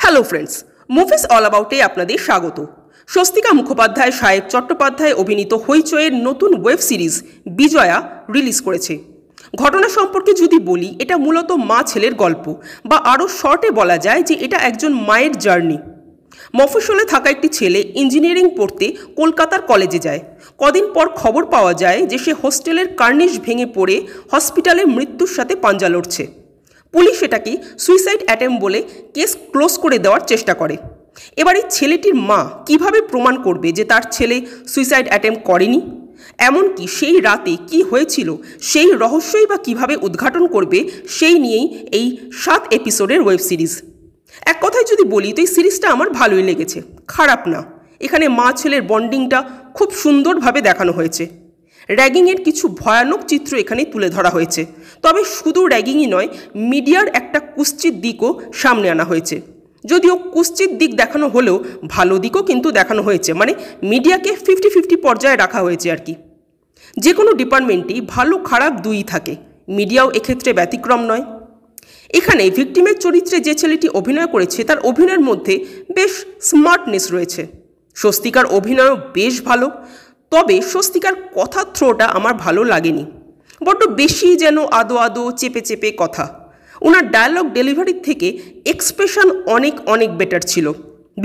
Hello friends, movies all অ্যাবাউটে আপনাদের স্বাগত। স্বস্তিকা মুখোপাধ্যায়, সাহেব চট্টোপাধ্যায় অভিনীত হইচইয়ের নতুন ওয়েব সিরিজ বিজয়া রিলিজ করেছে। ঘটনা সম্পর্কে যদি বলি, এটা মূলত মা ছেলের গল্প, বা আরও শর্টে বলা যায় যে এটা একজন মায়ের জার্নি। মফস্বলে থাকা একটি ছেলে ইঞ্জিনিয়ারিং পড়তে কলকাতার কলেজে যায়। কদিন পর খবর পাওয়া যায় যে সে হোস্টেলের কার্নিশ ভেঙে পড়ে হসপিটালে মৃত্যুর সাথে পাঞ্জা লড়ছে। পুলিশ এটাকে সুইসাইড অ্যাটেম্প বলে কেস ক্লোজ করে দেওয়ার চেষ্টা করে। এবার এই ছেলেটির মা কিভাবে প্রমাণ করবে যে তার ছেলে সুইসাইড অ্যাটেম্প করেনি? এমনকি সেই রাতে কি হয়েছিল সেই রহস্যই বা কীভাবে উদ্ঘাটন করবে, সেই নিয়েই এই 7 এপিসোডের ওয়েব সিরিজ। এক কথায় যদি বলি তো এই সিরিজটা আমার ভালোই লেগেছে, খারাপ না। এখানে মা ছেলের বন্ডিংটা খুব সুন্দরভাবে দেখানো হয়েছে। র্যাগিংয়ের কিছু ভয়ানক চিত্র এখানে তুলে ধরা হয়েছে। তবে শুধু র্যাগিংই নয়, মিডিয়ার একটা কুৎসিত দিকও সামনে আনা হয়েছে। যদিও কুৎসিত দিক দেখানো হলেও ভালো দিকও কিন্তু দেখানো হয়েছে, মানে মিডিয়াকে 50-50 পর্যায়ে রাখা হয়েছে আর কি। যে কোনো ডিপার্টমেন্টেই ভালো খারাপ দুই থাকে, মিডিয়াও এক্ষেত্রে ব্যতিক্রম নয়। এখানে ভিকটিমের চরিত্রে যে ছেলেটি অভিনয় করেছে তার অভিনয়ের মধ্যে বেশ স্মার্টনেস রয়েছে। স্বস্তিকার অভিনয়ও বেশ ভালো, তবে স্বস্তিকার কথার থ্রোটা আমার ভালো লাগেনি। বড্ড বেশি যেন আদো আদো চেপে চেপে কথা। ওনার ডায়ালগ ডেলিভারির থেকে এক্সপ্রেশন অনেক অনেক বেটার ছিল।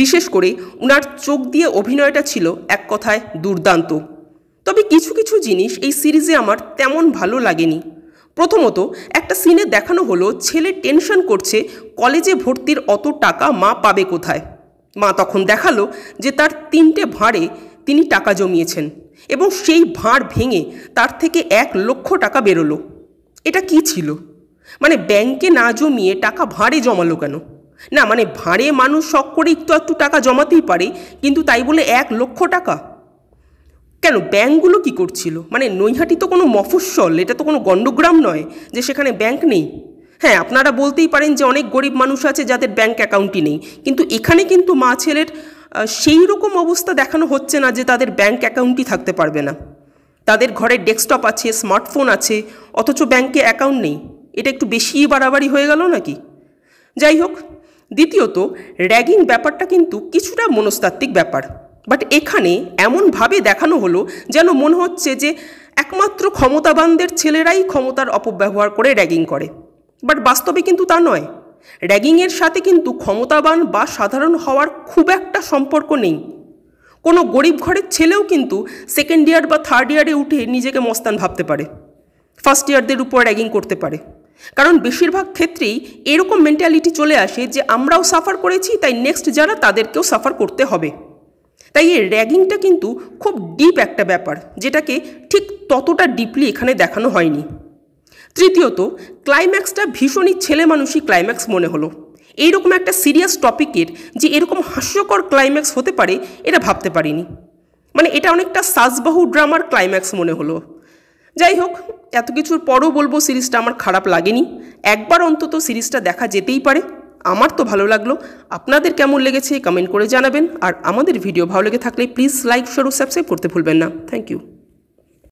বিশেষ করে ওনার চোখ দিয়ে অভিনয়টা ছিল এক কথায় দুর্দান্ত। তবে কিছু কিছু জিনিস এই সিরিজে আমার তেমন ভালো লাগেনি। প্রথমত, একটা সিনে দেখানো হলো ছেলে টেনশন করছে কলেজে ভর্তির অত টাকা মা পাবে কোথায়। মা তখন দেখালো যে তার 3টে ভাঁড়ে তিনি টাকা জমিয়েছেন এবং সেই ভাঁড় ভেঙে তার থেকে 1 লক্ষ টাকা বেরোলো। এটা কি ছিল? মানে ব্যাংকে না জমিয়ে টাকা ভাঁড়ে জমালো কেন? না মানে ভাঁড়ে মানুষ শখ করে একটু টাকা জমাতেই পারে, কিন্তু তাই বলে 1 লক্ষ টাকা কেন? ব্যাংকগুলো কি করছিল? মানে নৈহাটি তো কোনো মফস্বল, এটা তো কোনো গণ্ডগ্রাম নয় যে সেখানে ব্যাংক নেই। হ্যাঁ, আপনারা বলতেই পারেন যে অনেক গরিব মানুষ আছে যাদের ব্যাংক অ্যাকাউন্টই নেই, কিন্তু এখানে কিন্তু মা ছেলের সেই রকম অবস্থা দেখানো হচ্ছে না যে তাদের ব্যাংক অ্যাকাউন্টই থাকতে পারবে না। তাদের ঘরে ডেস্কটপ আছে, স্মার্টফোন আছে, অথচ ব্যাংকে অ্যাকাউন্ট নেই। এটা একটু বেশিই বাড়াবাড়ি হয়ে গেল নাকি? যাই হোক, দ্বিতীয়ত, র্যাগিং ব্যাপারটা কিন্তু কিছুটা মনস্তাত্ত্বিক ব্যাপার। বাট এখানে এমনভাবে দেখানো হলো যেন মনে হচ্ছে যে একমাত্র ক্ষমতাবানদের ছেলেরাই ক্ষমতার অপব্যবহার করে র্যাগিং করে। বাট বাস্তবে কিন্তু তা নয়। র্যাগিংয়ের সাথে কিন্তু ক্ষমতাবান বা সাধারণ হওয়ার খুব একটা সম্পর্ক নেই। কোনো গরিব ঘরের ছেলেও কিন্তু সেকেন্ড ইয়ার বা থার্ড ইয়ারে উঠে নিজেকে মস্তান ভাবতে পারে, ফার্স্ট ইয়ারদের উপর র্যাগিং করতে পারে। কারণ বেশিরভাগ ক্ষেত্রেই এরকম মেন্টালিটি চলে আসে যে আমরাও সাফার করেছি, তাই নেক্সট যারা তাদেরকেও সাফার করতে হবে। তাই এই র্যাগিংটা কিন্তু খুব ডিপ একটা ব্যাপার, যেটাকে ঠিক ততটা ডিপলি এখানে দেখানো হয়নি। তৃতীয়ত, ক্লাইম্যাক্সটা ভীষণই ছেলে মানুষই ক্লাইম্যাক্স মনে হলো। এইরকম একটা সিরিয়াস টপিকের যে এরকম হাস্যকর ক্লাইম্যাক্স হতে পারে এটা ভাবতে পারিনি। মানে এটা অনেকটা সাজবাহু ড্রামার ক্লাইম্যাক্স মনে হলো। যাই হোক, এত কিছুর পরও বলবো সিরিজটা আমার খারাপ লাগেনি। একবার অন্তত সিরিজটা দেখা যেতেই পারে। আমার তো ভালো লাগলো। আপনাদের কেমন লেগেছে কমেন্ট করে জানাবেন। আর আমাদের ভিডিও ভালো লেগে থাকলে প্লিজ লাইক, শেয়ার ও সাবস্ক্রাইব করতে ভুলবেন না। Thank you.